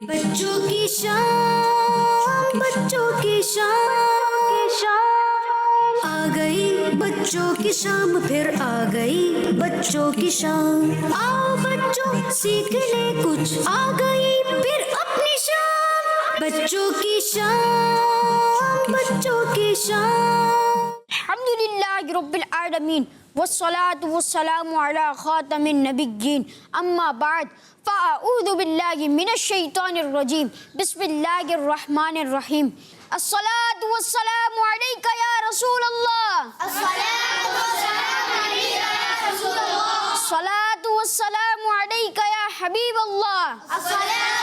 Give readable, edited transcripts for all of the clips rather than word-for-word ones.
بچوں کی شام، بچوں کی شام آ گئی، بچوں کی شام پھر آ گئی، بچوں کی شام آؤ بچوں سیکھ لے کچھ، آ گئی پھر اپنی شام، بچوں کی شام، بچوں کی شام۔ الحمدللہ رب العالمین والصلاة والسلام علی خاتم النبیین، اما بعد فاعوذ باللہ من الشیطان الرجیم، بسم اللہ الرحمن الرحیم۔ الصلاة والسلام علیک یا رسول اللہ، الصلاة والسلام علیک یا حبیب اللہ، الصلاة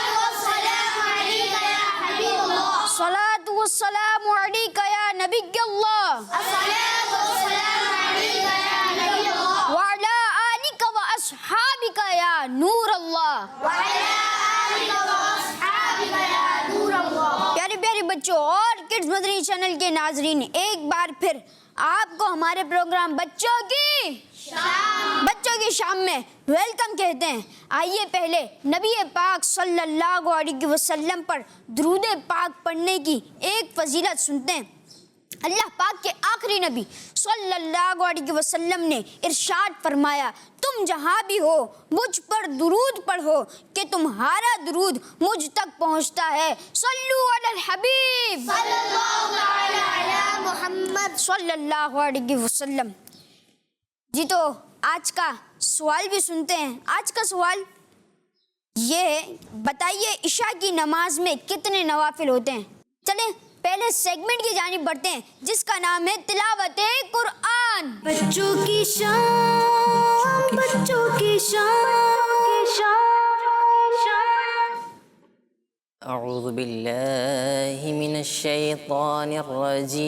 والسلام علیک یا نبی اللہ، وعلی آلک و اصحابک یا نور اللہ۔ پیارے پیارے بچوں اور کڈز مدنی چینل کے ناظرین، ایک بار پھر آپ کو ہمارے پروگرام بچوں کی شام میں ویلکم کہتے ہیں۔ آئیے پہلے نبی پاک صلی اللہ علیہ وسلم پر درود پاک پڑھنے کی ایک فضیلت سنتے ہیں۔ اللہ پاک کے آخری نبی صلی اللہ علیہ وسلم نے ارشاد فرمایا، تم جہاں بھی ہو مجھ پر درود پڑھو کہ تمہارا درود مجھ تک پہنچتا ہے۔ صلو علی الحبیب صلی اللہ علی محمد صلی اللہ علیہ وسلم۔ جی تو آج کا سوال بھی سنتے ہیں۔ آج کا سوال یہ ہے، بتائیے عشاء کی نماز میں کتنے نوافل ہوتے ہیں؟ چلیں پہلے سیگمنٹ کی جانب بڑھتے ہیں جس کا نام ہے تلاوت قرآن۔ بچوں کی شام، بچوں کی شام۔ اعوذ باللہ من الشیطان الرجیم،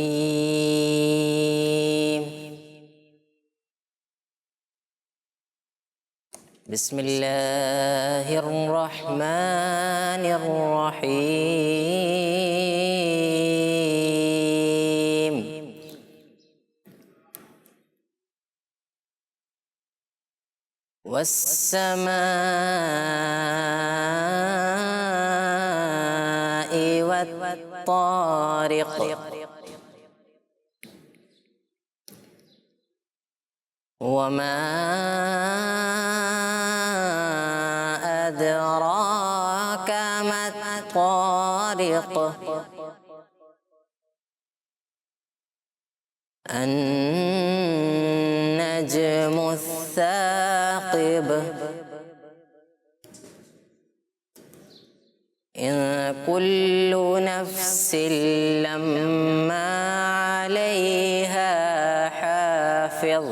بسم اللہ الرحمن الرحیم۔ والسماء والطارق، وما أدراك ما الطارق، النجم الثاقب، إن كل نفس لما عليها حافظ،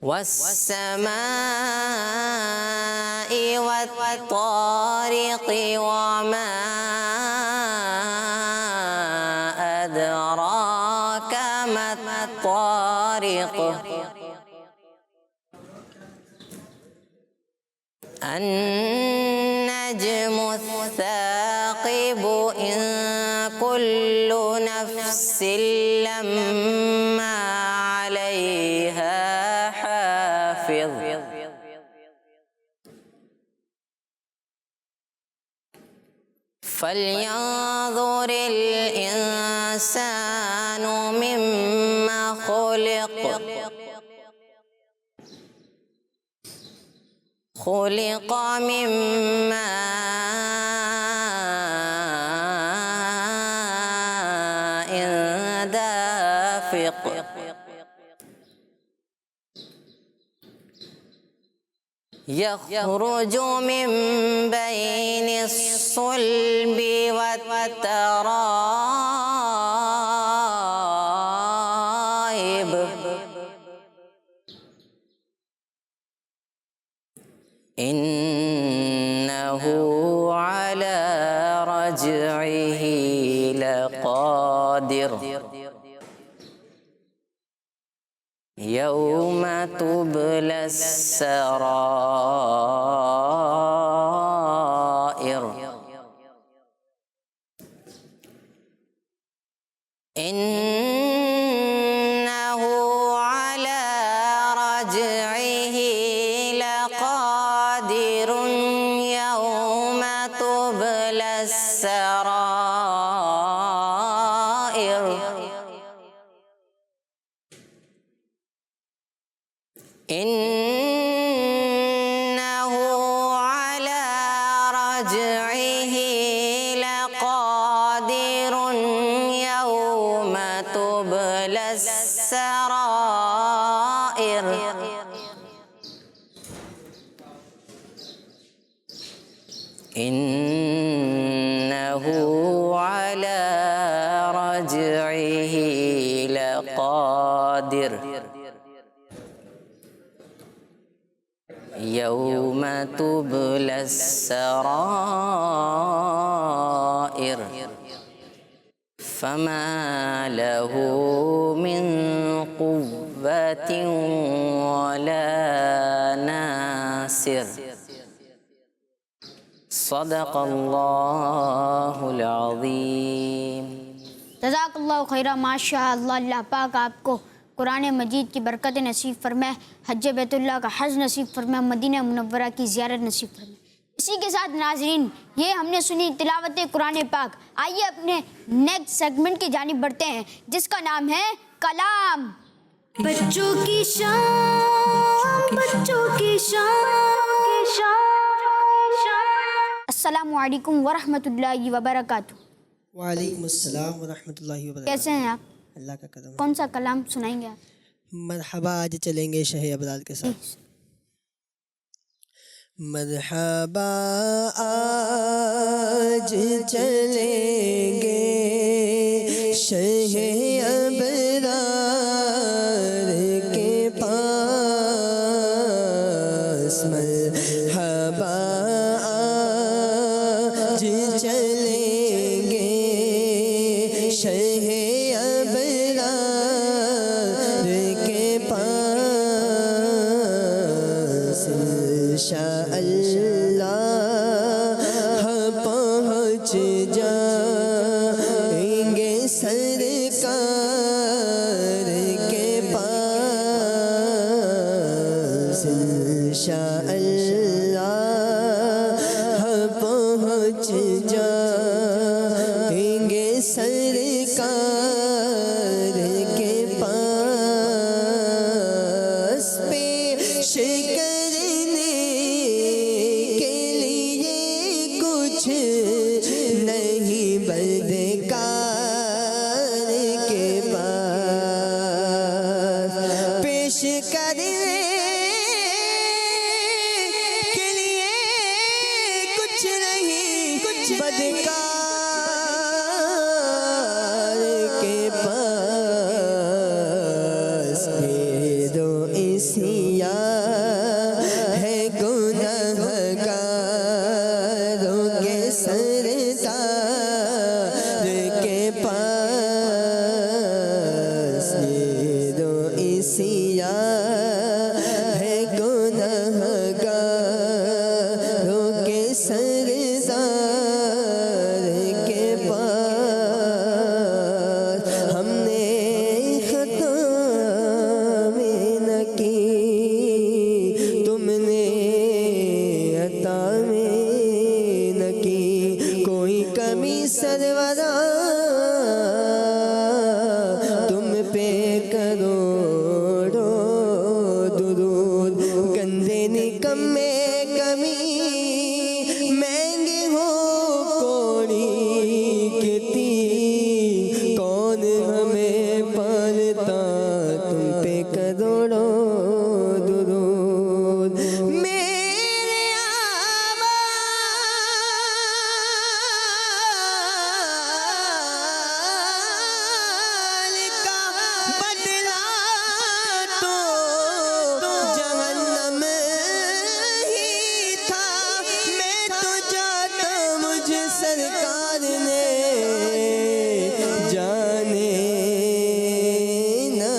والسماء والطارق، وما أدراك ما الطارق، النجم الثاقب، إن كل نفس لما عليها حافظ، فلينظر الإنسان مما خلق، خلق من ماء دافق، يخرج من بين الصلب والترائب، إنه على رجعه لقادر، يوم تبلى السرائر، إنه على رجعه إنه على رجعه لقادر يوم تبلى السرائر فما له من قوة ولا ناصر صدق اللہ العظیم. جزاک اللہ خیرہ. ماشاء اللہ. اللہ پاک آپ کو قرآن مجید کی برکت نصیب فرمائے، حج بیت اللہ کا حج نصیب فرمائے، مدینہ منورہ کی زیارت نصیب فرمائے. اسی کے ساتھ ناظرین، یہ ہم نے سنی تلاوت قرآن پاک. آئیے اپنے نیکسٹ سیگمنٹ کی جانب بڑھتے ہیں جس کا نام ہے کلام. بچوں کی شام، بچوں کی شام. السلام علیکم ورحمۃ اللہ وبرکاتہ. وعلیکم السلام ورحمۃ اللہ وبرکاتہ. کیسے ہیں آپ؟ اللہ کا کرم. کون سا کلام سنائیں گے آپ؟ مرحبا. آج چلیں گے شہ ابرار کے ساتھ. مرحبا آج چلیں گے شہ ابرار کے پاس. مرحبا آج چلیں گے شہ ابرار کے پاس. انشاءاللہ پہنچ جائیں گے سرکار کے پاس. انشاءاللہ پہنچ جائیں گے سرکار کے پاس. پیش کرنے کے لیے کچھ نہیں بدکار کے پاس. پیش کرنے کے لیے کچھ نہیں بدکار کے پاس. پیرو اسیا ہے گنہگاروں کے سردار کے پاس. پیرو اسیا ہے گنہگاروں کے سردار کے پاس. ہم نے خطا میں نہ کی، تم نے عطا میں نہ کی. کوئی کمی سرورا تم پہ کروڑو درود. گندے نکمے کمی مہنگے ہو کوڑی کتی، کون ہمیں پالتا تم پہ کروڑو درود. میرے آبا کا بدلہ تو جہنم ہی تھا. میں تو جاتا مجھ سرکار نے جانے نہ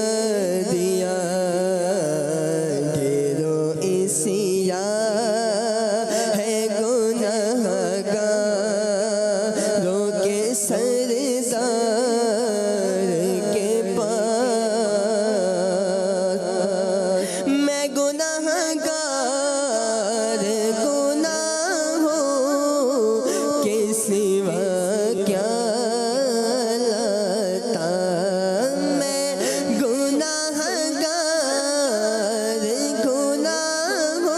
دیا. گیرو اسیا ہے گنہگاروں کے سردار کے پاس. میں گنہگار گناہوں کے سوا کیا لاتا. میں گنہگار گناہوں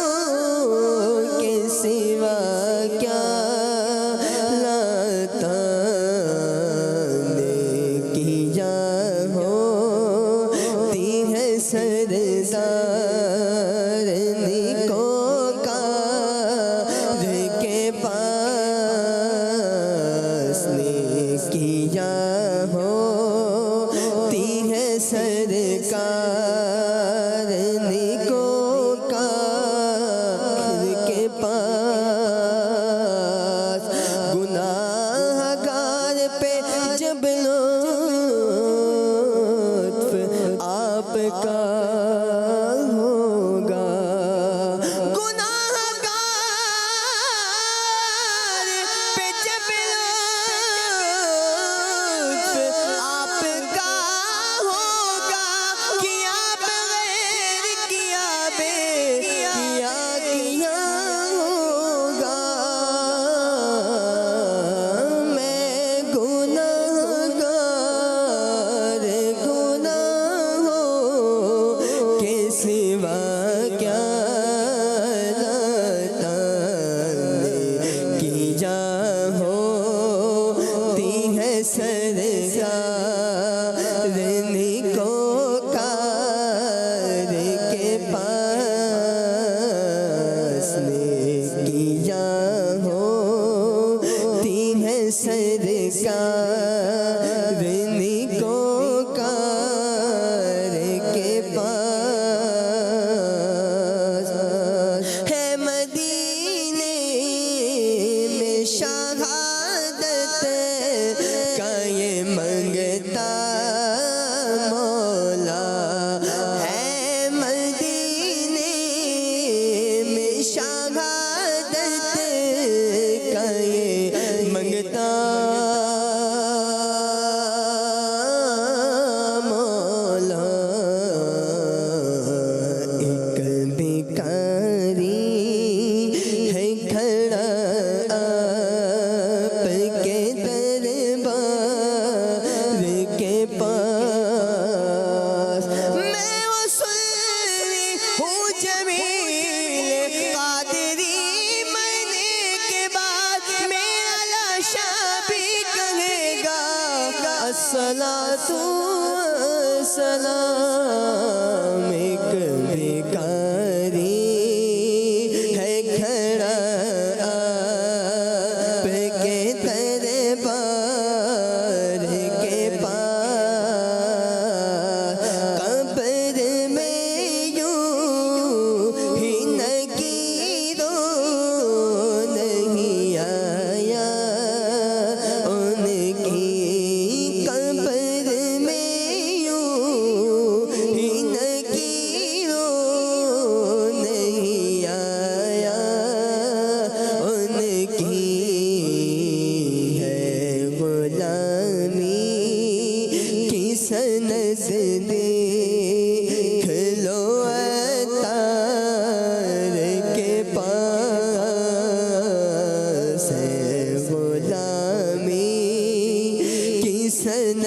صلاۃ و سلام ایک بھکاری ہے کھڑا آپ کے دربار کے پاس قبر میں یوں ہی نگیروں نہیں آیا ان کی قبر میں یوں ہی نگیروں نہیں آیا ان کی ہے غلامی کی سند دیکھ لو عطار کے پاس ہے غلامی کی سند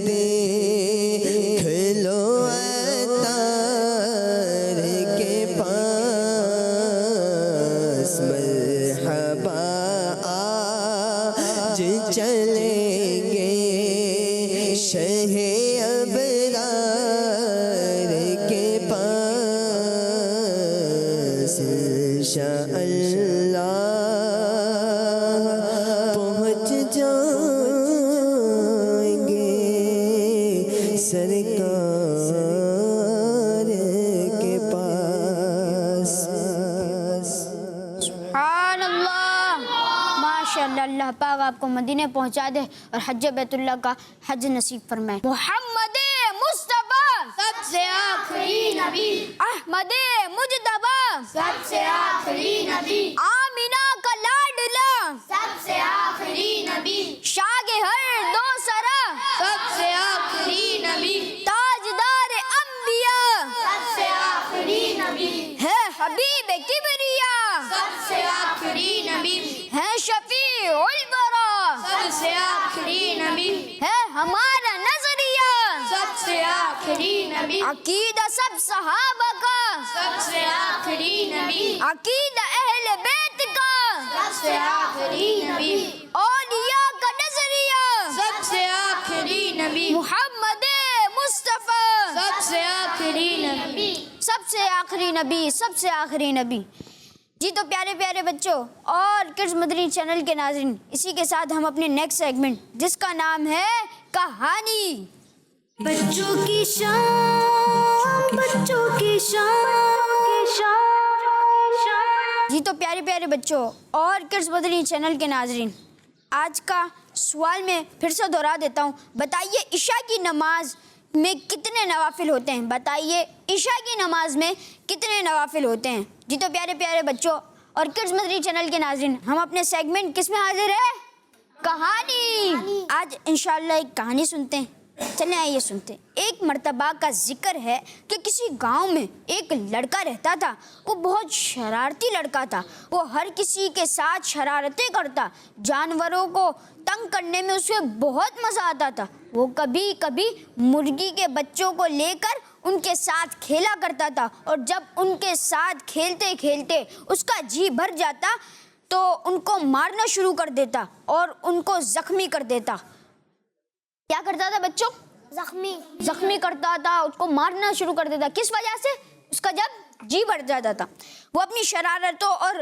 دیکھ لو عطار کے پاس مرحبا آج چلیں گے شہ ابرار کے پاس انشاءاللہ پہنچ جائیں گے سرکار کے پاس. سبحان اللہ، ماشاءاللہ، اللہ پاک آپ کو مدینے پہنچا دے اور حج بیت اللہ کا حج نصیب فرمائے. محمد مصطفیٰ سب سے آخری نبی، احمد مجتبیٰ سب سے آخری نبی، آمینہ کا لاڈلا سب سے آخری نبی، شاہ ہر دو سرا سب سے آخری نبی، تاجدار انبیاء سب سے آخری نبی، ہے حبیب کبریا سب سے آخری نبی، ہے شفیع الورا سب سے آخری نبی، ہے ہمارا نظریہ سب سے آخری نبی، عقیدہ سب صحابہ کا سب سے آخری نبی، عقیدہ اہل بیت کا سب سے آخری نبی، اولیاء کا نظریہ سب سے آخری نبی، محمد مصطفیٰ سب سے آخری نبی، سب سے آخری نبی، سب سے آخری نبی. جی تو پیارے پیارے بچوں اور کڈز مدنی چینل کے ناظرین، اسی کے ساتھ ہم اپنے نیکسٹ سیگمنٹ جس کا نام ہے کہانی. بچوں کی شام، بچوں کی شام. جی تو پیارے پیارے بچوں اور کڈز مدنی چینل کے ناظرین، آج کا سوال میں پھر سے دہرا دیتا ہوں. بتائیے عشاء کی نماز میں کتنے نوافل ہوتے ہیں؟ بتائیے عشاء کی نماز میں کتنے نوافل ہوتے ہیں؟ جی تو پیارے پیارے بچوں اور کڈز مدنی چینل کے ناظرین، ہم اپنے سیگمنٹ کس میں حاضر ہے؟ کہانی. آج انشاءاللہ ایک کہانی سنتے ہیں. چلیں آئیے سنتے ہیں. ایک مرتبہ کا ذکر ہے کہ کسی گاؤں میں ایک لڑکا رہتا تھا. وہ بہت شرارتی لڑکا تھا. وہ ہر کسی کے ساتھ شرارتیں کرتا. جانوروں کو تنگ کرنے میں اسے بہت مزہ آتا تھا. وہ کبھی کبھی مرغی کے بچوں کو لے کر ان کے ساتھ کھیلا کرتا تھا، اور جب ان کے ساتھ کھیلتے کھیلتے اس کا جی بھر جاتا تو ان کو مارنا شروع کر دیتا اور ان کو زخمی کر دیتا. کیا کرتا تھا بچوں؟ زخمی کرتا تھا، اس کو مارنا شروع کر دیتا. کس وجہ سے؟ اس کا جب جی بھر جاتا تھا. وہ اپنی شرارتوں اور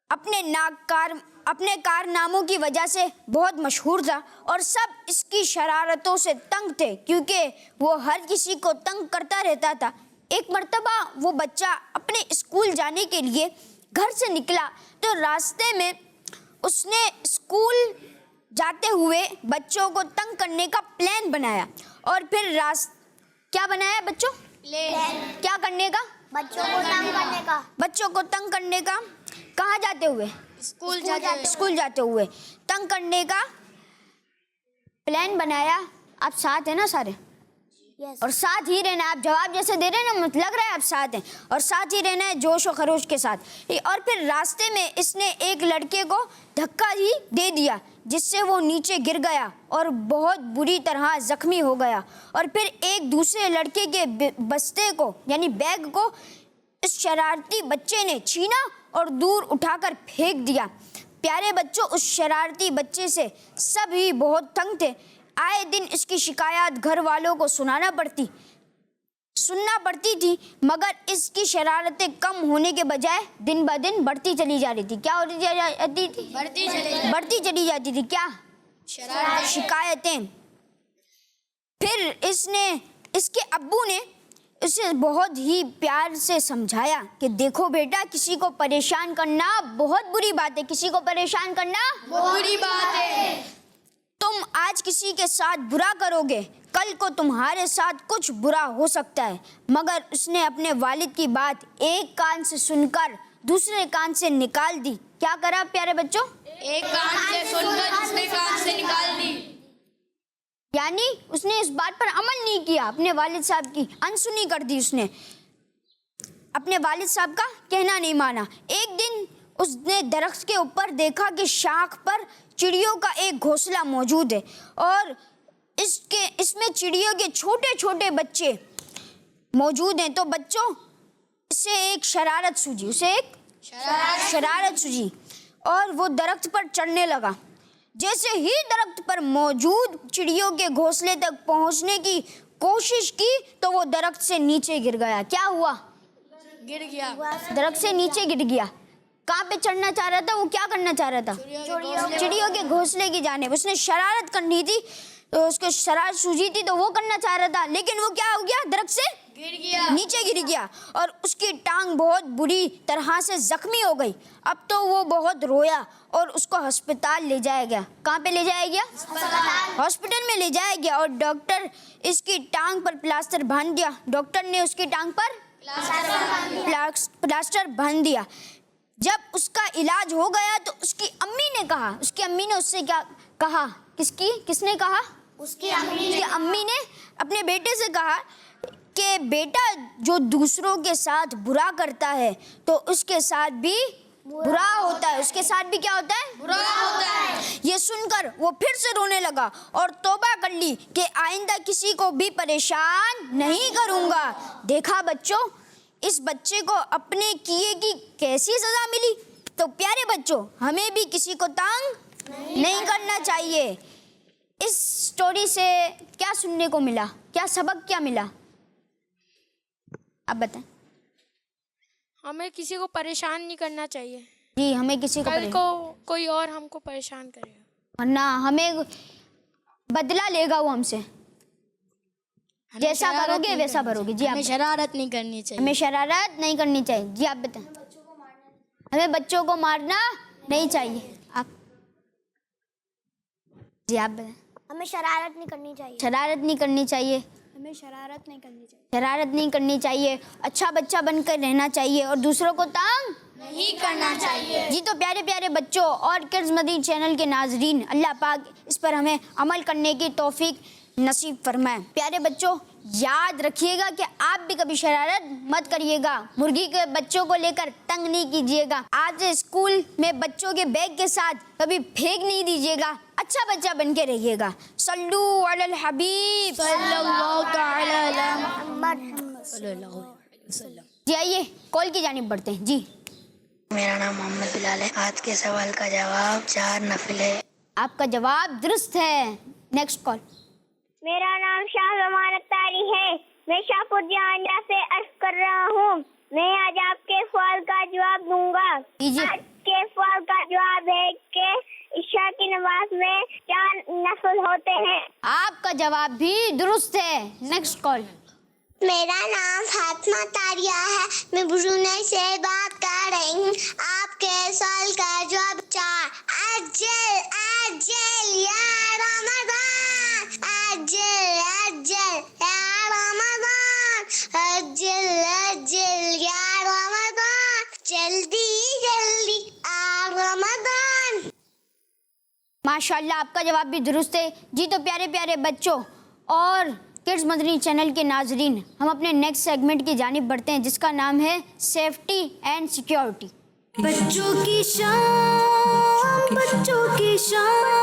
اپنے کارناموں کی وجہ سے بہت مشہور تھا، اور سب اس کی شرارتوں سے تنگ تھے کیونکہ وہ ہر کسی کو تنگ کرتا رہتا تھا. ایک مرتبہ وہ بچہ اپنے اسکول جانے کے لیے گھر سے نکلا تو راستے میں اس نے اسکول جاتے ہوئے بچوں کو تنگ کرنے کا پلان بنایا. اور پھر کیا بنایا بچوں؟ کیا کرنے کا؟ بچوں کو تنگ کرنے کا. بچوں کو تنگ کرنے کا. کہاں جاتے ہوئے؟ اسکول جاتے ہوئے تنگ کرنے کا پلان بنایا. آپ ساتھ ہیں نا سارے؟ اور ساتھ ہی رہنا. آپ جواب جیسے دے رہے ہیں نا، لگ رہا ہے آپ ساتھ ہیں، اور ساتھ ہی رہنا ہے جوش و خروش کے ساتھ. اور پھر راستے میں اس نے ایک لڑکے کو دھکا ہی دے دیا جس سے وہ نیچے گر گیا اور بہت بری طرح زخمی ہو گیا. اور پھر ایک دوسرے لڑکے کے بستے کو یعنی بیگ کو اس شرارتی بچے نے چھینا اور دور اٹھا کر پھینک دیا. پیارے بچوں، اس شرارتی بچے سے سب ہی بہت تنگ تھے. آئے دن اس کی شکایات گھر والوں کو سننا پڑتی تھی، مگر اس کی شرارتیں کم ہونے کے بجائے دن بہ دن بڑھتی چلی جا رہی تھی۔ کیا ہوتی جاتی تھی؟ بڑھتی چلی جاتی تھی۔ کیا؟ شکایتیں۔ پھر اس کے ابو نے اسے بہت ہی پیار سے سمجھایا کہ دیکھو بیٹا، کسی کو پریشان کرنا بہت بری بات ہے، کسی کو پریشان کرنا بری بات ہے۔ تم آج کسی کے ساتھ برا کرو گے، کل کو تمہارے ساتھ کچھ برا ہو سکتا ہے۔ مگر اس نے اپنے والد کی بات ایک کان سے سن کر دوسرے کان سے نکال دی۔ کیا کرا پیارے بچوں؟ ایک کان سے سن کر دوسرے کان سے نکال دی، یعنی اس نے اس بات پر عمل نہیں کیا، اپنے والد صاحب کی انسنی کر دی، اس نے اپنے والد صاحب کا کہنا نہیں مانا۔ ایک دن اس نے درخت کے اوپر دیکھا کہ شاخ پر چڑیوں کا ایک گھونسلہ موجود ہے اور اس میں چڑیوں کے چھوٹے چھوٹے بچے موجود ہیں۔ تو بچوں، اسے ایک شرارت سوجی اور وہ درخت پر چڑھنے لگا۔ جیسے ہی درخت پر موجود چڑیوں کے گھونسلے تک پہنچنے کی کوشش کی تو وہ درخت سے نیچے گر گیا۔ کیا ہوا؟ گر گیا، درخت سے نیچے گر گیا۔ کہاں پہ چڑھنا چاہ رہا تھا؟ وہ کیا کرنا چاہ رہا تھا؟ چڑیوں کے گھونسلے کی جانب۔ اس نے شرارت کرنی تھی، اس کو شرارت سوجی تھی تو وہ کرنا چاہ رہا تھا، لیکن وہ کیا ہو گیا؟ درخت سے نیچے گر گیا اور اس کی ٹانگ بہت بری طرح سے زخمی ہو گئی۔ اب تو وہ بہت رویا اور اس کو ہسپتال لے جایا گیا۔ کہاں پہ لے جایا گیا؟ ہاسپٹل میں لے جایا گیا اور ڈاکٹر اس کی ٹانگ پر پلاسٹر باندھ دیا۔ ڈاکٹر نے اس کی ٹانگ پر پلاسٹر باندھ دیا۔ جب اس کا علاج ہو گیا تو اس کی امی نے اس سے کیا کہا؟ کس نے کہا؟ اس کی امی نے اپنے بیٹے سے کہا کہ بیٹا، جو دوسروں کے ساتھ برا کرتا ہے تو اس کے ساتھ بھی برا ہوتا ہے، اس کے ساتھ بھی کیا ہوتا ہے؟ برا ہوتا ہے۔ یہ سن کر وہ پھر سے رونے لگا اور توبہ کر لی کہ آئندہ کسی کو بھی پریشان نہیں کروں گا۔ دیکھا بچوں، اس بچے کو اپنے کیے کی کیسی سزا ملی۔ تو پیارے بچوں، ہمیں بھی کسی کو تنگ نہیں کرنا چاہیے۔ اس سٹوری سے کیا سننے کو ملا؟ کیا سبق کیا ملا؟ آپ بتائیں۔ ہمیں کسی کو پریشان نہیں کرنا چاہیے، جی، ہمیں کسی کل کو کوئی اور ہم کو پریشان کرے گا، ورنہ ہمیں بدلہ لے گا وہ ہم سے۔ جیسا کرو گے ویسا بھرو گے۔ جی، ہمیں شرارت نہیں کرنی چاہیے۔ ہمیں شرارت نہیں کرنی چاہیے۔ جی آپ بتائیں۔ ہمیں بچوں کو مارنا نہیں چاہیے۔ آپ جی آپ بتائیں۔ ہمیں شرارت نہیں کرنی چاہیے۔ شرارت نہیں کرنی چاہیے۔ ہمیں شرارت نہیں کرنی چاہیے۔ شرارت نہیں کرنی چاہیے، اچھا بچہ بن کر رہنا چاہیے اور دوسروں کو تنگ نہیں کرنا چاہیے۔ جی تو پیارے پیارے بچوں اور کڈز مدنی چینل کے ناظرین، اللہ پاک اس پر ہمیں عمل کرنے کی توفیق نصیب فرمائے۔ پیارے بچوں، یاد رکھیے گا کہ آپ بھی کبھی شرارت مت کریے گا، مرغی کے بچوں کو لے کر تنگ نہیں کیجیے گا، آج اسکول میں بچوں کے بیگ کے ساتھ کبھی پھینک نہیں دیجیے گا، اچھا بچہ بن کے رہیے گا۔ صلو علی الحبیب صلی اللہ تعالی علی محمد صلی اللہ علیہ وسلم۔ جی آئیے کال کی جانب بڑھتے ہیں۔ جی میرا نام محمد بلال ہے۔ آج کے سوال کا جواب 4 نفل ہے۔ آپ کا جواب درست ہے۔ Next call. میرا نام شاہ زمان اختاری ہے، میں شاہ پور جہانجہ سے عرض کر رہا ہوں۔ میں آج آپ کے سوال کا جواب دوں گا۔ آج کے سوال کا جواب ہے کہ عشاء کی نماز میں 4 نفل ہوتے ہیں۔ آپ کا جواب بھی درست ہے۔ Next call. میرا نام فاطمہ طاریہ ہے، میں برونائی سے بات کر رہی ہوں۔ آپ کے سوال کا جواب 4۔ اجل اجل یا رمضان، اجل اجل یا رمضان، اجل اجل یا رمضان، جلدی جلدی آ رمضان۔ ماشاءاللہ آپ کا جواب بھی درست ہے۔ جی تو پیارے پیارے بچوں اور کڈز مدنی چینل کے ناظرین، ہم اپنے نیکسٹ سیگمنٹ کی جانب بڑھتے ہیں جس کا نام ہے سیفٹی اینڈ سیکیورٹی۔ بچوں کی شان، بچوں کی شان۔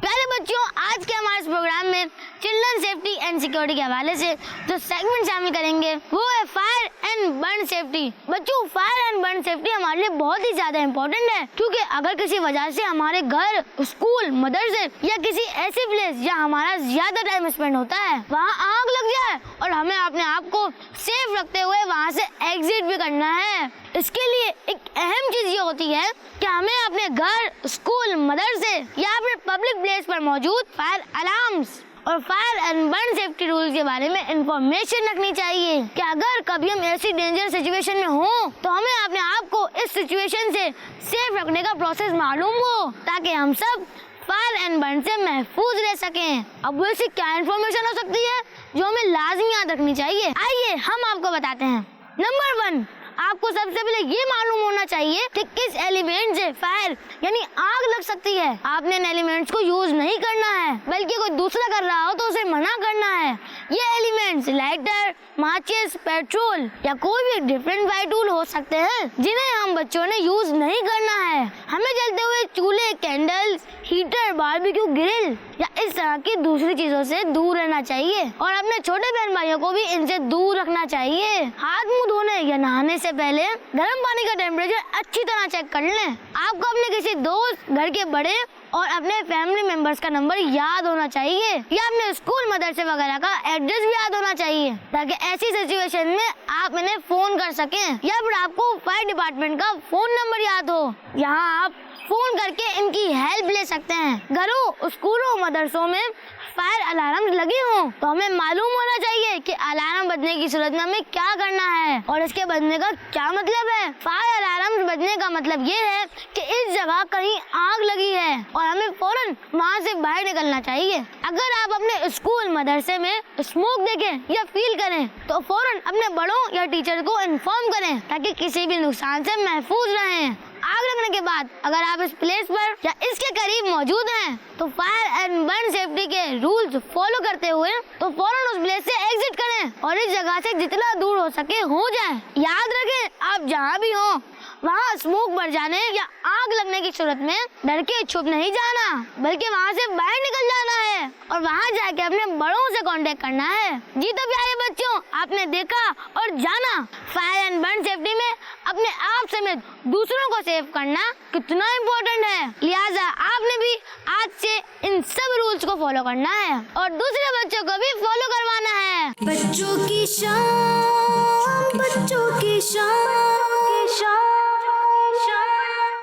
پیارے بچوں، آج کے ہمارے اس پروگرام میں چلڈرن سیفٹی اینڈ سیکیورٹی کے حوالے سے جو سیگمنٹ شامل کریں گے وہ ہے fire and and burn safety. بچوں فائر اینڈ برن سیفٹی ہمارے لیے بہت ہی زیادہ امپورٹنٹ ہے, کیونکہ اگر کسی وجہ سے ہمارے گھر, اسکول, مدرسے یا کسی ایسی پلیس جہاں ہمارا زیادہ ٹائم اسپینڈ ہوتا ہے وہاں آگ لگ جائے اور ہمیں اپنے آپ کو سیف رکھتے ہوئے وہاں سے ایگزٹ بھی کرنا ہے, اس کے لیے ایک اہم چیز یہ ہوتی ہے کہ ہمیں اپنے گھر, اسکول, مدرسے یا پھر پبلک پلیس پر موجود فائر الارمز اور fire and burn safety rules کے بارے میں انفارمیشن رکھنی چاہیے کہ اگر کبھی ہم ایسی ڈینجر سچویشن میں ہوں تو ہمیں اپنے آپ کو اس سچویشن سے سیف رکھنے کا پروسیس معلوم ہو تاکہ ہم سب فائر اینڈ برن سے محفوظ رہ سکیں. اب وہ ایسی کیا انفارمیشن ہو سکتی ہے جو ہمیں لازمی یاد رکھنی چاہیے؟ آئیے ہم آپ کو بتاتے ہیں. نمبر 1, آپ کو سب سے پہلے یہ معلوم ہونا چاہیے کہ کس ایلیمنٹ سے فائر یعنی آگ لگ سکتی ہے. آپ نے ان ایلیمنٹس کو یوز نہیں کرنا ہے بلکہ کوئی دوسرا کر رہا ہو تو اسے منع کرنا ہے. یہ ایلیمنٹس لائٹر, ماچس, پیٹرول یا کوئی بھی ڈفرینٹ فائر ٹول ہو سکتے ہیں جنہیں ہم بچوں نے یوز نہیں کرنا ہے. ہمیں جلتے ہوئے چولہے, کینڈلز, ہیٹر, باربیکیو گرل یا اس طرح کی دوسری چیزوں سے دور رہنا چاہیے اور اپنے چھوٹے بہن بھائیوں کو بھی ان سے دور رکھنا چاہیے. ہاتھ منہ دھونے یا نہانے سے پہلے گرم پانی کا ٹیمپریچر اچھی طرح چیک کر لیں. آپ کو اپنے کسی دوست, گھر کے بڑے اور اپنے فیملی ممبرس کا نمبر یاد ہونا چاہیے یا اپنے اسکول, مدرسے وغیرہ کا ایڈریس بھی یاد ہونا چاہیے تاکہ ایسی سچویشن میں آپ انہیں فون کر سکیں یا پھر آپ کو فائر ڈپارٹمنٹ کا فون نمبر یاد ہو. یہاں آپ فون کر کے ان کی ہیلپ لے سکتے ہیں. گھروں, اسکولوں, مدرسوں میں فائر الارم لگے ہوں تو ہمیں معلوم ہونا چاہیے کہ الارم بجنے کی صورت میں ہمیں کیا کرنا ہے اور اس کے بجنے کا کیا مطلب ہے. فائر الارم بجنے کا مطلب یہ ہے کہ اس جگہ کہیں آگ لگی ہے اور ہمیں فوراً وہاں سے باہر نکلنا چاہیے. اگر آپ اپنے اسکول, مدرسے میں اسموک دیکھیں یا فیل کریں تو فوراً اپنے بڑوں یا ٹیچر کو انفارم کریں تاکہ کسی بھی نقصان سے محفوظ رہیں. آگ لگنے کے بعد اگر آپ اس پلیس پر یا اس کے قریب موجود ہیں تو فائر اینڈ برن سیفٹی کے رولز فالو کرتے ہوئے تو فوراً اس پلیس سے ایگزٹ کریں اور اس جگہ سے جتنا دور ہو سکے ہو جائیں. یاد رکھیں آپ جہاں بھی ہوں وہاں اسموک بڑھ جانے یا آگ لگنے کی صورت میں ڈر کے چھپ نہیں جانا بلکہ وہاں سے باہر نکل جانا ہے اور وہاں جا کے اپنے بڑوں سے کانٹیکٹ کرنا ہے. جی تو پیارے بچوں, آپ نے دیکھا اور جانا فائر اینڈ برن سیفٹی میں اپنے آپ سمیت دوسروں کو سیف کرنا کتنا امپورٹنٹ ہے. لہٰذا آپ نے بھی آج سے ان سب رولز کو فالو کرنا ہے اور دوسرے بچوں کو بھی فالو کروانا ہے. بچوں کی شان, بچوں کی شان.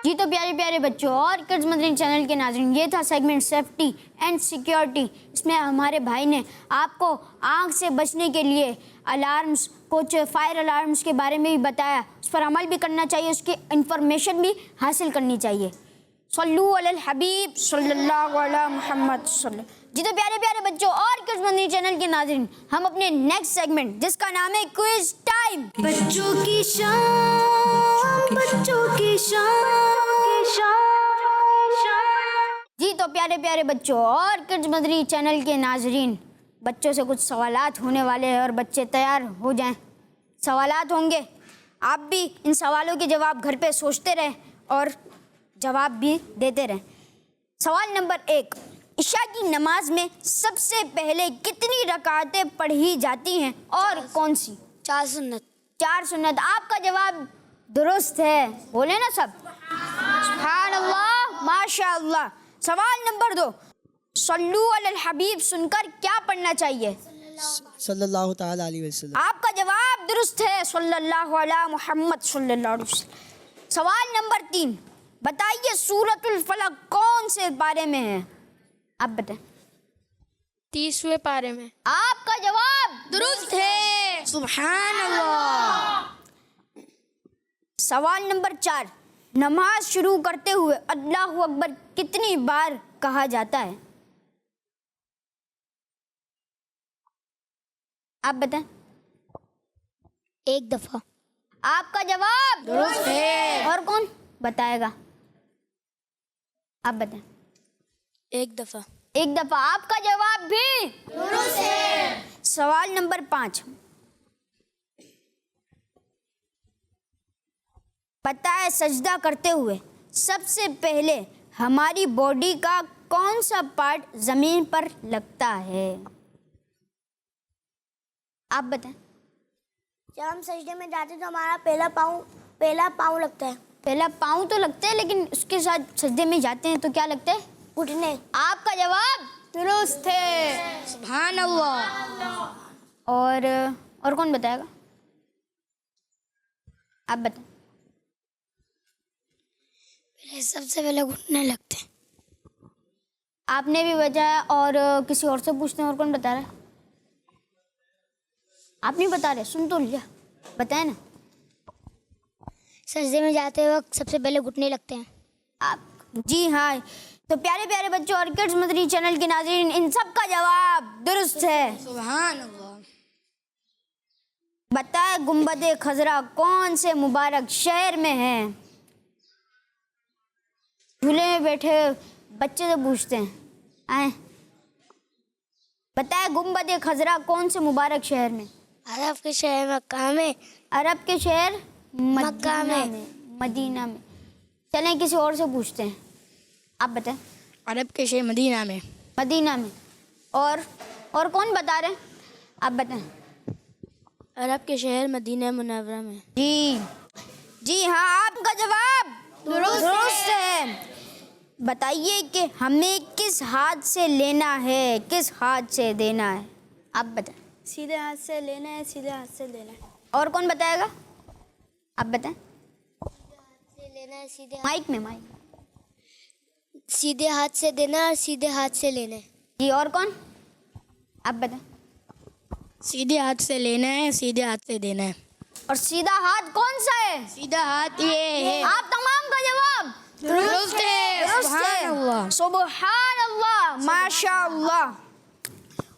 جی تو پیارے پیارے بچوں اور کڈز مدنی چینل کے ناظرین, یہ تھا سیگمنٹ سیفٹی اینڈ سیکیورٹی. اس میں ہمارے بھائی نے آپ کو آگ سے بچنے کے لیے الارمز, کچھ فائر الارمز کے بارے میں بھی بتایا. اس پر عمل بھی کرنا چاہیے, اس کی انفارمیشن بھی حاصل کرنی چاہیے. صلو علی الحبیب صلی اللہ علیہ محمد صلی. جی تو پیارے پیارے بچوں اور کڈز مدنی چینل کے ناظرین, ہم اپنے نیکسٹ سیگمنٹ جس کا نام ہے کوئز ٹائم, بچوں کی شان, بچوں کی شان. جی تو پیارے پیارے بچوں اور کڈز مدنی چینل کے ناظرین, بچوں سے کچھ سوالات ہونے والے ہیں اور بچے تیار ہو جائیں. سوالات ہوں گے, آپ بھی ان سوالوں کے جواب گھر پہ سوچتے رہیں اور جواب بھی دیتے رہیں. سوال نمبر 1, عشاء کی نماز میں سب سے پہلے کتنی رکعتیں پڑھی جاتی ہیں اور کون سی؟ 4 سنت. 4 سنت. آپ کا جواب درست ہے, بولے نا سب سبحان اللہ, ماشاء اللہ. سوال نمبر 2, صلو علی الحبیب سن کر کیا پڑھنا چاہیے؟ صلی اللہ تعالی علیہ وسلم. آپ کا جواب درست ہے, صلی اللہ علیہ محمد صلی اللہ علیہ وسلم. سوال نمبر 3, بتائیے سورۃ الفلق کون سے پارے میں ہے؟ آپ بتائیں. 30ویں پارے میں. آپ کا جواب درست ہے, سبحان اللہ. سوال نمبر 4, نماز شروع کرتے ہوئے اللہ اکبر کتنی بار کہا جاتا ہے؟ آپ بتائیں. 1 دفعہ. آپ کا جواب درست ہے. اور کون بتائے گا؟ آپ بتائیں. 1 دفعہ. 1 دفعہ. آپ کا جواب بھی درست ہے. سوال نمبر 5, بتائے سجدہ کرتے ہوئے سب سے پہلے ہماری باڈی کا کون سا پارٹ زمین پر لگتا ہے؟ آپ بتائیں. جب ہم سجدے میں جاتے تو ہمارا پہلا پاؤں لگتا ہے. پہلا پاؤں تو لگتا ہے لیکن اس کے ساتھ سجدے میں جاتے ہیں تو کیا لگتا ہے؟ گھٹنے. آپ کا جواب درست ہے. سبحان اللہ. اور کون بتائے گا؟ آپ بتائیں. سب سے پہلے گھٹنے لگتے ہیں. آپ نے بھی بتایا اور کسی اور سے پوچھتے ہیں. اور کون بتا رہا ہے؟ آپ نہیں بتا رہے، سن تو لیا، بتائیں نا. سجدے میں جاتے وقت سب سے پہلے گھٹنے لگتے ہیں. آپ جی ہاں. تو پیارے پیارے بچوں اور کڈز مدنی چینل کے ناظرین، ان سب کا جواب درست ہے. سبحان اللہ. بتائے گنبد خضرا کون سے مبارک شہر میں ہے؟ جھولے میں بیٹھے بچے سے پوچھتے ہیں. آئیں بتائے گنبد خضرا کون سے مبارک شہر میں؟ عرب کے شہر مکہ میں. عرب کے شہر مکہ میں. مدینہ میں. چلیں کسی اور سے پوچھتے ہیں. آپ بتائیں. عرب کے شہر مدینہ میں. مدینہ میں. اور کون بتا رہے ہیں؟ آپ بتائیں. عرب کے شہر مدینہ منورہ میں. جی ہاں، آپ کا جواب درست ہے. بتائیے کہ ہمیں کس ہاتھ سے لینا ہے، کس ہاتھ سے دینا ہے؟ آپ بتائیں. سیدھے ہاتھ سے لینا ہے، سیدھے ہاتھ سے دینا ہے. اور کون بتائے گا؟ آپ بتائیں. لینا ہے سیدھے مائک میں سیدھے ہاتھ سے دینا اور سیدھے ہاتھ سے لینا ہے. جی. اور کون؟ آپ بتائیں. سیدھے ہاتھ سے لینا ہے، سیدھے ہاتھ سے دینا ہے. اور سیدھا ہاتھ کون سا ہے؟ سیدھا ہاتھ یہ ہے. آپ تمام کا جواب درست ہے. سبحان اللہ. سبحان اللہ، ماشاء اللہ.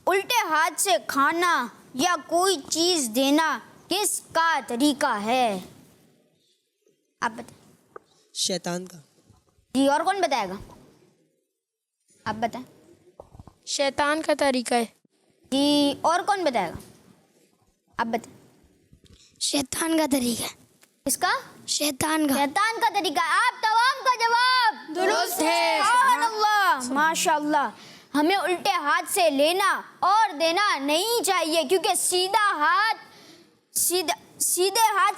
الٹے ہاتھ سے کھانا یا کوئی چیز دینا کس کا طریقہ ہے؟ آپ بتائیں. شیطان کا. جی. اور کون بتائے گا؟ آپ بتائیں. شیطان کا طریقہ ہے. جی. اور کون بتائے گا؟ آپ بتائیں. شیطان کا طریقہ. کس کا؟ شیطان کا. شیطان کا طریقہ. آپ تمام کا جواب درست ہے. سبحان اللہ، ماشاء اللہ. ہمیں الٹے ہاتھ سے لینا اور دینا نہیں چاہیے کیونکہ سیدھے ہاتھ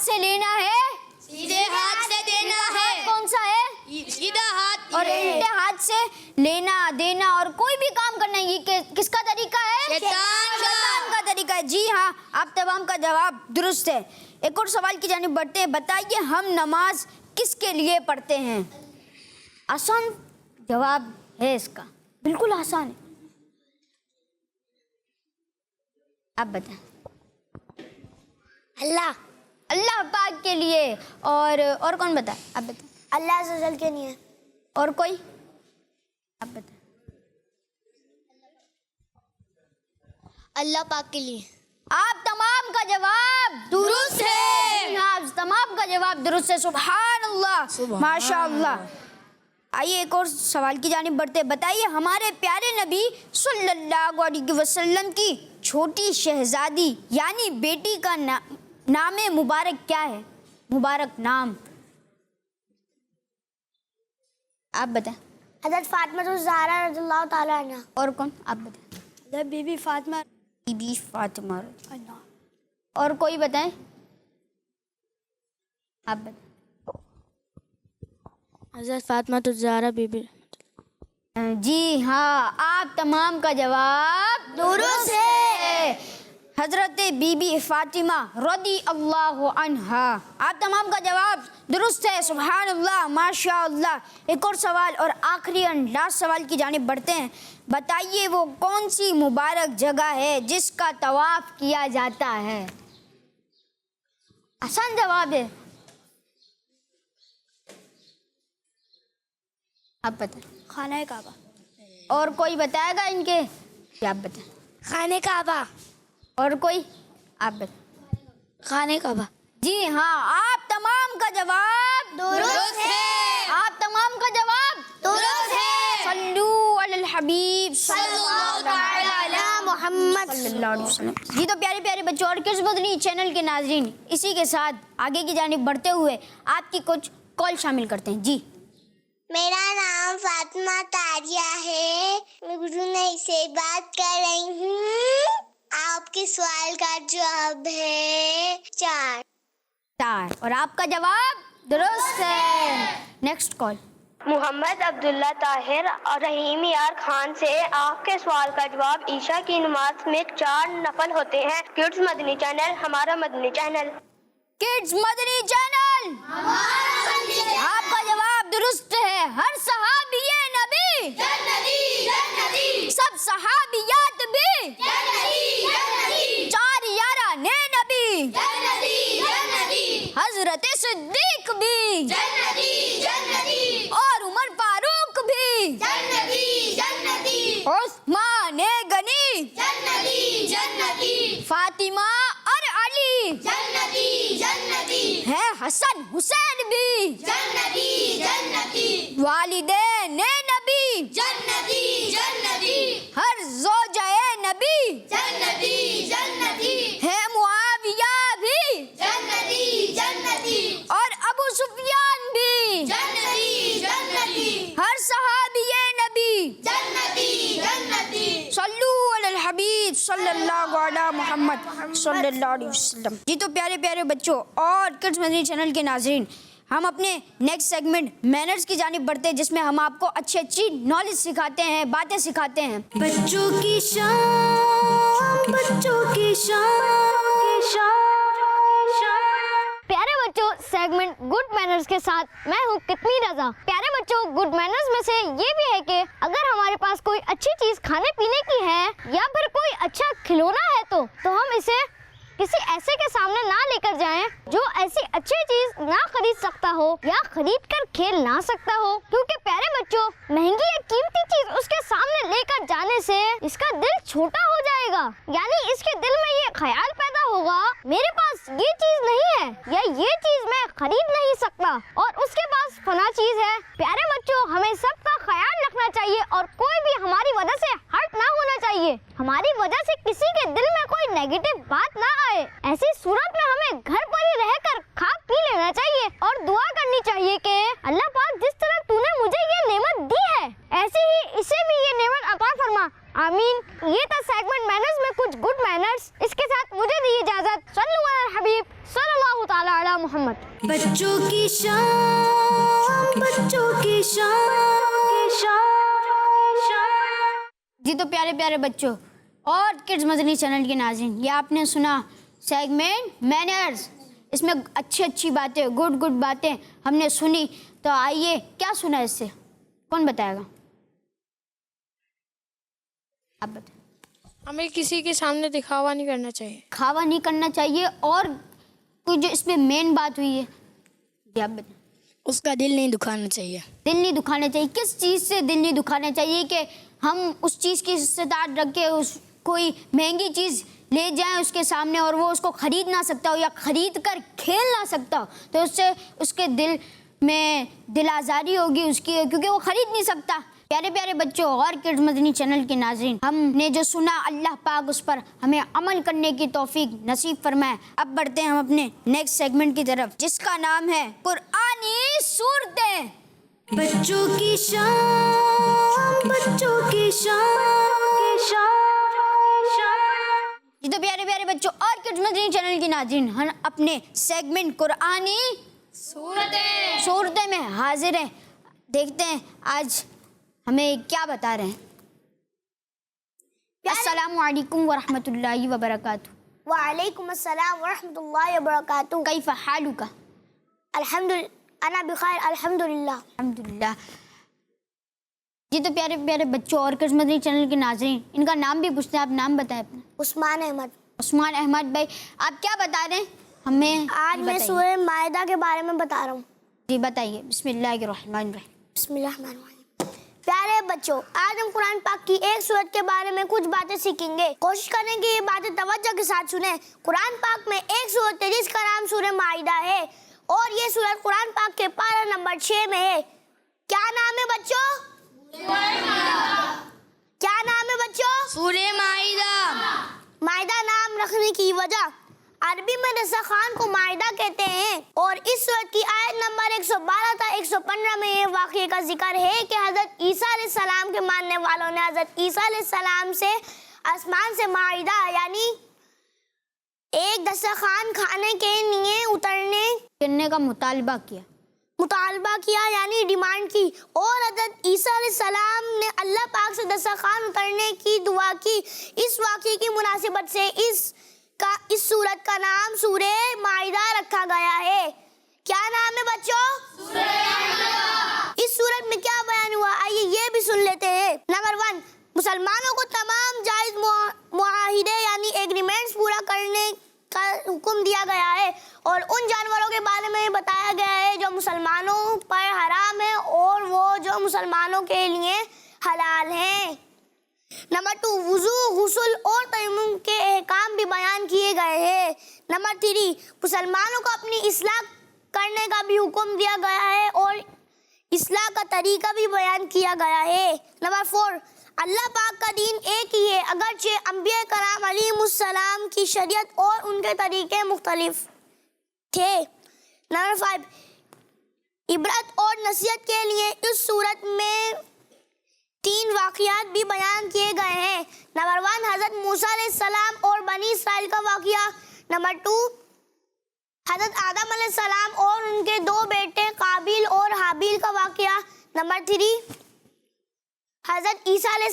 سے لینا ہے، سیدھے ہاتھ سے دینا ہے. کون سا ہے؟ سیدھا ہاتھ. اور الٹے ہاتھ سے لینا دینا اور کوئی بھی کام کرنا، یہ کس کا طریقہ ہے؟ شیطان کا طریقہ ہے. جی ہاں، آپ تمام کا جواب درست ہے. ایک اور سوال کی جانب بڑھتے ہیں. بتائیے ہم نماز کس کے لیے پڑھتے ہیں؟ آسان جواب ہے اس کا، بالکل آسان ہے. آپ بتائیں. اللہ پاک کے لیے. اور کون بتائے؟ آپ بتائیں. اللہ عز و جل کے لیے. اور کوئی؟ آپ بتائیں. اللہ پاک کے لیے. آپ تمام کا جواب درست ہے. آپ تمام کا جواب درست ہے. سبحان اللہ، ماشاء اللہ. آئیے ایک اور سوال کی جانب بڑھتے. بتائیے ہمارے پیارے نبی صلی اللہ علیہ وسلم کی چھوٹی شہزادی یعنی بیٹی کا نام مبارک کیا ہے؟ مبارک نام. آپ بتائیں. حضرت فاطمہ الزہرا رضی اللہ تعالیٰ عنہ. اور کون؟ آپ بتائیں. حضرت بی بی فاطمہ. بی بی فاطمہ. اور کوئی بتائیں. آپ بتائیں. حضرت فاطمہ الزہرا بی بی. جی ہاں، آپ تمام کا جواب درست ہے. حضرت بی بی فاطمہ رضی اللہ عنہا. آپ تمام کا جواب درست ہے. سبحان اللہ، ماشاء اللہ. ایک اور سوال اور آخری اینڈ لاسٹ سوال کی جانب بڑھتے ہیں. بتائیے وہ کون سی مبارک جگہ ہے جس کا طواف کیا جاتا ہے؟ آسان جواب ہے. آپ بتائیں. خانہ کعبہ. اور کوئی بتائے گا ان کے؟ آپ بتائیں. خانہ کعبہ. اور کوئی؟ آپ بتائیں. خانہ کعبہ. جی ہاں، آپ تمام کا جواب درست ہے. آپ تمام کا جواب درست ہے. صلو علی الحبیب صلی اللہ تعالی علی محمد صلی اللہ علیہ وسلم. جی تو پیارے پیارے بچوں اور کڈز مدنی چینل کے ناظرین، اسی کے ساتھ آگے کی جانب بڑھتے ہوئے آپ کی کچھ کال شامل کرتے ہیں. جی. میرا نام فاطمہ تاریہ ہے. میں گرو نئی سے بات کر رہی ہوں. آپ کے سوال کا جواب ہے 4. اور آپ کا جواب درست ہے. Next call. محمد عبداللہ طاہر اور رحیم یار خان سے آپ کے سوال کا جواب عشاء کی نماز میں 4 نفل ہوتے ہیں. کڈز مدنی چینل، ہمارا مدنی چینل. کڈز مدنی چینل، آپ کا جواب درست ہے. ہر صحابی نبی جنتی، سب صحابیات بھی جنتی، 4 یارانے نبی جنتی، حضرت صدیق بھی جنتی، اور عمر فاروق بھی جنتی، عثمان غنی جنتی، فاطمہ اور علی جنتی، ہے حسن حسین بھی جنتی، والدین نبی جنتی، ہر زوجہ نبی جنتی، ہے معاویہ بھی جنتی، اور ابو سفیان بھی جنتی، ہر صحابی نبی جنتی. صلو علی الحبیب صلی اللہ علیہ محمد صلی اللہ علیہ وسلم. جی تو پیارے پیارے بچوں اور کڈز مدنی چینل کے ناظرین، ہم اپنے نیکسٹ سیگمنٹ مینرز کی جانب بڑھتے ہیں، جس میں ہم آپ کو اچھی نالج سکھاتے ہیں، باتیں سکھاتے ہیں. بچوں کی شان، بچوں کی شان. پیارے بچوں، سیگمنٹ گڈ مینرز کے ساتھ میں ہوں کتنی رضا. پیارے بچوں، گڈ مینرز میں سے یہ بھی ہے کہ اگر ہمارے پاس کوئی اچھی چیز کھانے پینے کی ہے یا پھر کوئی اچھا کھلونا ہے تو ہم اسے کسی ایسے کے سامنے نہ لے کر جائیں جو ایسی اچھی چیز نہ خرید سکتا ہو یا خرید کر کھیل نہ سکتا ہو، کیونکہ پیارے بچوں، مہنگی یا قیمتی چیز اس کے سامنے لے کر جانے سے اس کا دل چھوٹا ہو جائے گا. یعنی اس کے دل میں یہ خیال پیدا ہوگا میرے پاس یہ چیز نہیں ہے یا یہ چیز میں خرید نہیں سکتا، اور اس کے پاس فنا چیز ہے. پیارے بچوں، ہمیں سب کا خیال رکھنا چاہیے اور کوئی بھی ہماری وجہ سے ہرٹ نہ ہونا چاہیے، ہماری وجہ سے کسی کے دل میں کوئی نیگیٹو بات نہ آئے. ایسی صورت میں ہمیں گھر پر ہی رہ کر کھا پی لینا چاہیے اور دعا کرنی چاہیے کہ اللہ پاک جس طرح تو نے مجھے یہ نعمت دی ہے ایسے ہی اسے بھی یہ نعمت عطا فرما. آمین. یہ تھا سیگمنٹ مینرز میں کچھ گڈ مینرز. اس کے ساتھ مجھے دی اجازت. صلو علی الحبیب صلی اللہ تعالی علی محمد. بچوں کی شان، بچوں کی شان. جی تو پیارے پیارے بچوں اور کڈز مدنی چینل کے ناظرین، یہ آپ نے سنا سیگمنٹ مینرز. اس میں اچھی باتیں، گڈ باتیں ہم نے سنی. تو آئیے، کیا سنا اس سے؟ کون بتائے گا؟ آپ بتائیں. ہمیں کسی کے سامنے دکھاوا نہیں کرنا چاہیے. کھاوا نہیں کرنا چاہیے. اور کوئی جو اس میں مین بات ہوئی ہے، جی آپ بتائیں. اس کا دل نہیں دکھانا چاہیے. دل نہیں دکھانا چاہیے. کس چیز سے دل نہیں دکھانا چاہیے؟ کہ ہم اس چیز کی استطاعت رکھ کے کوئی مہنگی چیز لے جائیں اس کے سامنے اور وہ اس کو خرید نہ سکتا ہو یا خرید کر کھیل نہ سکتا ہو، تو اس سے اس کے دل میں دل آزاری ہوگی اس کی، کیونکہ وہ خرید نہیں سکتا. پیارے پیارے بچوں اور کڈز مدنی چینل کے ناظرین، ہم نے جو سنا اللہ پاک اس پر ہمیں عمل کرنے کی توفیق نصیب فرمائے. اب بڑھتے ہیں ہم اپنے نیکسٹ سیگمنٹ کی طرف، جس کا نام ہے قرآنی صورتیں. بچوں کی شان، بچوں کی شان. جی تو پیارے پیارے بچوں اور کڈز مدنی چینل کے ناظرین، ہم اپنے سیگمنٹ قرآنی صورتیں میں حاضر ہیں. دیکھتے ہیں آج ہمیں کیا بتا رہے ہیں. السلام علیکم ورحمۃ اللہ وبرکاتہ. وعلیکم السلام ورحمۃ اللہ وبرکاتہ. کیف حالک؟ انا بخیر الحمدللہ. الحمدللہ. جی تو پیارے پیارے بچوں اور کڈز مدنی چینل کے ناظرین، ان کا نام بھی پوچھتے ہیں. آپ نام بتائیں اپنا. عثمان احمد. عثمان احمد بھائی، آپ کیا بتا رہے ہیں ہمیں؟ آج میں سورہ مائدہ کے بارے میں بتا رہا ہوں. جی بتائیے. بسم اللہ الرحمن الرحیم. بسم اللہ الرحمن الرحیم. پیارے بچوں، آج ہم قرآن پاک کی ایک سورت کے بارے میں کچھ باتیں سیکھیں گے. کوشش کریں کہ یہ باتیں توجہ کے ساتھ سنیں. قرآن پاک میں ایک سورت ہے جس کا نام سورہ مائدہ ہے، اور یہ سورت قرآن پاک کے پارہ نمبر 6 میں ہے. کیا نام ہے بچوں؟ کیا نام ہے بچوں؟ سورہ مائدہ. مائدہ نام رکھنے کی وجہ، عربی میں رسخان کو مائدہ کہتے ہیں، اور اس سورت کی آیت نمبر 112 تا 115 میں یہ واقعے کا ذکر ہے کہ حضرت عیسیٰ علیہ السلام کے ماننے والوں نے حضرت عیسیٰ علیہ السلام سے آسمان سے معاہدہ یعنی ایک دسترخوان کھانے کے لیے کرنے کا مطالبہ کیا یعنی ڈیمانڈ کی، اور حضرت عیسیٰ علیہ السلام نے اللہ پاک سے دسترخوان اترنے کی دعا کی۔ اس واقعے کی مناسبت سے اس سورت کا نام سورہ مائدہ رکھا گیا ہے۔ کیا نام ہے بچوں؟ سورہ مائدہ۔ اس سورت میں کیا بیان ہوا، آئیے یہ بھی سن لیتے ہیں۔ نمبر 1، مسلمانوں کو تمام جائز معاہدے یعنی ایگریمنٹس پورا کرنے کا حکم دیا گیا ہے، اور ان جانوروں کے بارے میں بتایا گیا ہے جو مسلمانوں پر حرام ہیں اور وہ جو مسلمانوں کے لیے حلال ہیں۔ نمبر 2، وضو، غسل اور تیمم کے احکام بھی بیان کیے گئے ہیں۔ نمبر 3، مسلمانوں کو اپنی اصلاح کرنے کا بھی حکم دیا گیا ہے اور اصلاح کا طریقہ بھی بیان کیا گیا ہے۔ نمبر 4، اللہ پاک کا دین ایک ہی ہے اگرچہ انبیاء کرام علیہم السلام کی شریعت اور ان کے طریقے مختلف تھے۔ نمبر 5، عبرت اور نصیحت کے لیے اس صورت میں 3 واقعات بھی بیان کیے گئے ہیں۔ نمبر 1، حضرت موسیٰ علیہ السلام اور بنی اسرائیل کا واقعہ۔ نمبر 2، حضرت آدم علیہ السلام اور ان کے 2 بیٹے قابیل اور حابیل کا واقعہ۔ نمبر 3، حضرت عیسیٰ علیہ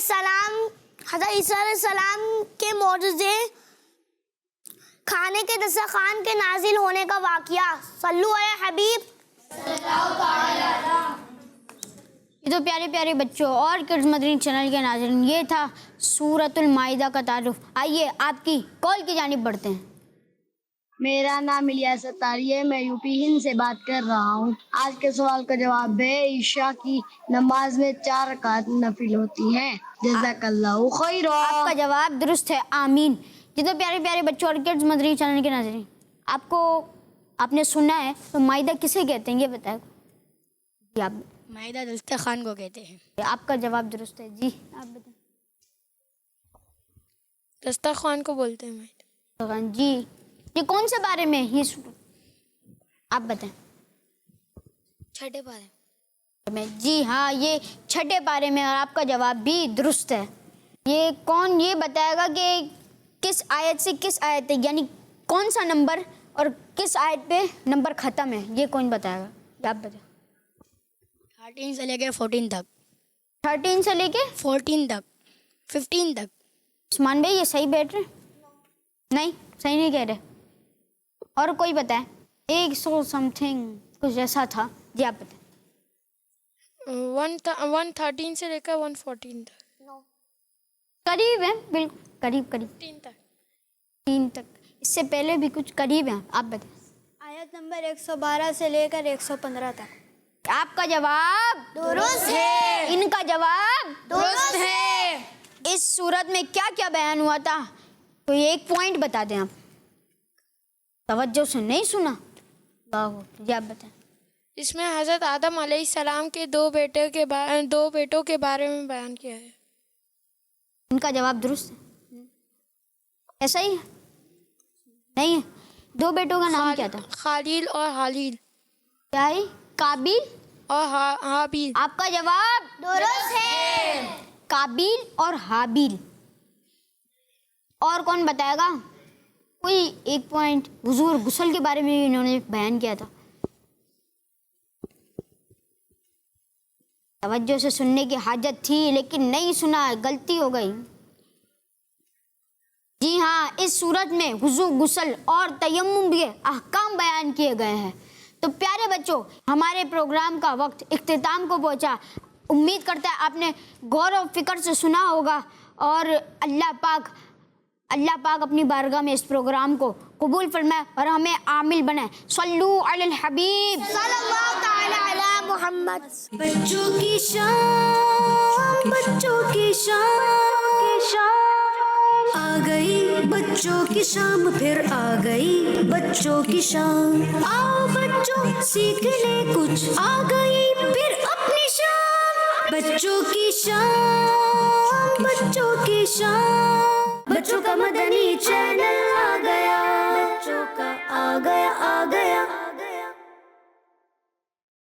السلام کے معجزے کھانے کے دسترخوان کے نازل ہونے کا واقعہ۔ صلو علی حبیب۔ یہ تو پیارے پیارے بچوں اور کڈز مدنی چینل کے ناظرین، یہ تھا سورۃ المائدہ کا تعارف۔ آئیے آپ کی کال کی جانب بڑھتے ہیں۔ میرا نام الیاس اتاری ہے، میں یو پی ہند سے بات کر رہا ہوں۔ آج کے سوال کا جواب ہے عشاء کی نماز میں 4 رکعت نفل ہوتی ہیں۔ جزاک اللہ خیر۔ آپ کا جواب درست ہے، آمین۔ یہ تو پیارے پیارے بچوں اور کڈز مدنی چینل کے ناظرین، آپ نے سنا ہے تو مائدہ کسے کہتے ہیں یہ بتائیں۔ جی آپ مائدہ دسترخوان کو کہتے ہیں۔ آپ کا جواب درست ہے، جی آپ بتائیں۔ دسترخوان کو بولتے ہیں مائدہ۔ جی یہ کون سے بارے میں یہ آپ بتائیں۔ چھٹے پارے میں، جی ہاں یہ 6 پارے میں، اور آپ کا جواب بھی درست ہے۔ یہ کون یہ بتائے گا کہ کس آیت سے کس آیت تک، یعنی کون سا نمبر اور کس آیت پہ نمبر ختم ہے، یہ کون بتائے گا؟ یہ آپ بتائیں۔ 13 سے لے کے 14 تک۔ 13 سے لے کے 14 تک، 15 تک۔ عثمان بھائی یہ صحیح بیٹھ رہے؟ نہیں صحیح نہیں کہہ رہے۔ اور کوئی بتائیں، 100 سم تھنگ کچھ ایسا تھا، جی آپ بتائیں۔ 113 سے لے کر 114 تک۔ قریب ہے، بالکل قریب 3 تک، اس سے پہلے بھی کچھ قریب ہیں، آپ بتائیں۔ آیت نمبر 112 سے لے کر 115 تک۔ آپ کا جواب درست ہے، ان کا جواب درست ہے۔ اس صورت میں کیا کیا بیان ہوا تھا، کوئی ایک پوائنٹ بتا دیں آپ، توجہ سے نہیں سنا؟ جی آپ بتائیں۔ اس میں حضرت آدم علیہ السلام کے 2 بیٹوں کے بارے میں بیان کیا ہے۔ ان کا جواب درست ہے، ایسا ہی ہے؟ نہیں ہے، 2 بیٹوں کا نام کیا تھا؟ خالیل اور حالیل۔ کیا ہے؟ قابیل اور حابیل۔ آپ کا جواب درست ہے، قابیل اور حابیل۔ اور کون بتائے گا؟ کوئی ایک پوائنٹ، حضور غسل کے بارے میں انہوں نے بیان کیا تھا۔ توجہ سے سننے کی حاجت تھی لیکن نہیں سنا، غلطی ہو گئی۔ جی ہاں، اس صورت میں وضو، غسل اور تیمم کے احکام بیان کیے گئے ہیں۔ تو پیارے بچوں، ہمارے پروگرام کا وقت اختتام کو پہنچا۔ امید کرتا ہے آپ نے غور و فکر سے سنا ہوگا، اور اللہ پاک اپنی بارگاہ میں اس پروگرام کو قبول فرمائے اور ہمیں عامل بنائے۔ صلو علی الحبیب صلی اللہ تعالی علی محمد۔ بچوں کی شام، بچوں کی شام آ گئی، بچوں کی شام پھر آ گئی، بچوں کی شام۔ آؤ بچوں سیکھ لے کچھ، آ گئی پھر اپنی شام۔ بچوں کی شام، بچوں کی شام